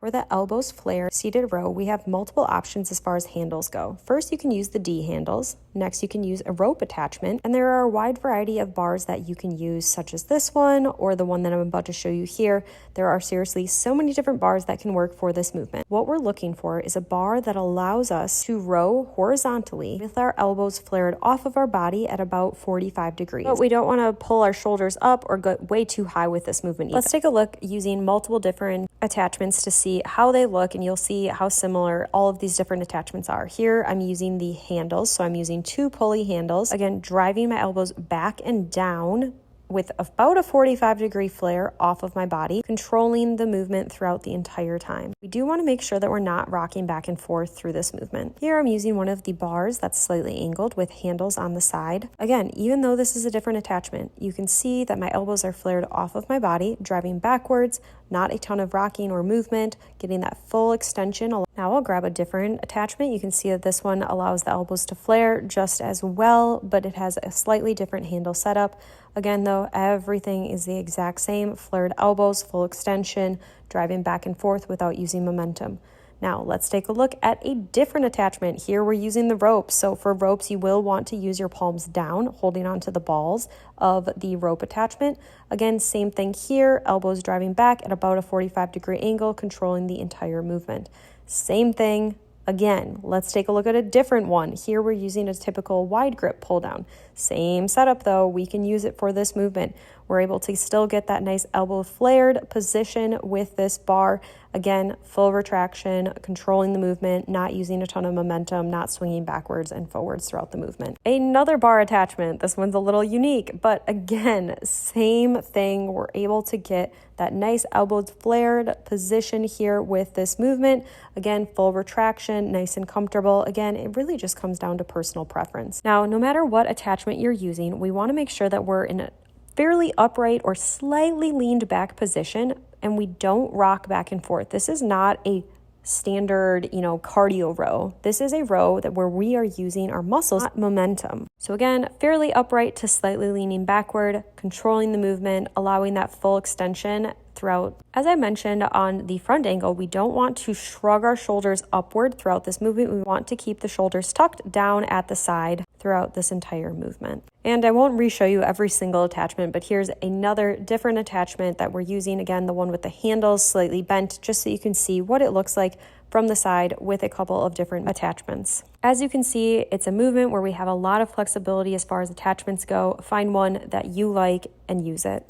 For the elbows flare seated row, we have multiple options as far as handles go. First, you can use the D handles. Next, you can use a rope attachment. And there are a wide variety of bars that you can use, such as this one or the one that I'm about to show you here. There are seriously so many different bars that can work for this movement. What we're looking for is a bar that allows us to row horizontally with our elbows flared off of our body at about 45 degrees. But we don't want to pull our shoulders up or go way too high with this movement either. Let's take a look using multiple different attachments to see how they look, and you'll see how similar all of these different attachments are. Here I'm using the handles, so I'm using 2 pulley handles, again driving my elbows back and down with about a 45-degree flare off of my body, controlling the movement throughout the entire time. We do want to make sure that we're not rocking back and forth through this movement. Here I'm using one of the bars that's slightly angled with handles on the side. Again, even though this is a different attachment, you can see that my elbows are flared off of my body, driving backwards, not a ton of rocking or movement, getting that full extension. Now I'll grab a different attachment. You can see that this one allows the elbows to flare just as well, but it has a slightly different handle setup. Again, though, everything is the exact same: flared elbows, full extension, driving back and forth without using momentum. Now let's take a look at a different attachment. Here we're using the ropes. So for ropes, you will want to use your palms down, holding onto the balls of the rope attachment. Again, same thing here, elbows driving back at about a 45-degree angle, controlling the entire movement. Same thing. Again, let's take a look at a different one. Here we're using a typical wide grip pull down. Same setup though, we can use it for this movement. We're able to still get that nice elbow flared position with this bar. Again, full retraction, controlling the movement, not using a ton of momentum, not swinging backwards and forwards throughout the movement. Another bar attachment, this one's a little unique, but again, same thing. We're able to get that nice elbow flared position here with this movement. Again, full retraction, nice and comfortable. Again, it really just comes down to personal preference. Now, no matter what attachment you're using, we want to make sure that we're in a fairly upright or slightly leaned back position, and we don't rock back and forth. This is not a standard, cardio row. This is a row where we are using our muscles, not momentum. So again, fairly upright to slightly leaning backward, controlling the movement, allowing that full extension throughout. As I mentioned on the front angle, we don't want to shrug our shoulders upward throughout this movement. We want to keep the shoulders tucked down at the side throughout this entire movement. And I won't re-show you every single attachment, but here's another different attachment that we're using. Again, the one with the handles slightly bent, just so you can see what it looks like from the side with a couple of different attachments. As you can see, it's a movement where we have a lot of flexibility as far as attachments go. Find one that you like and use it.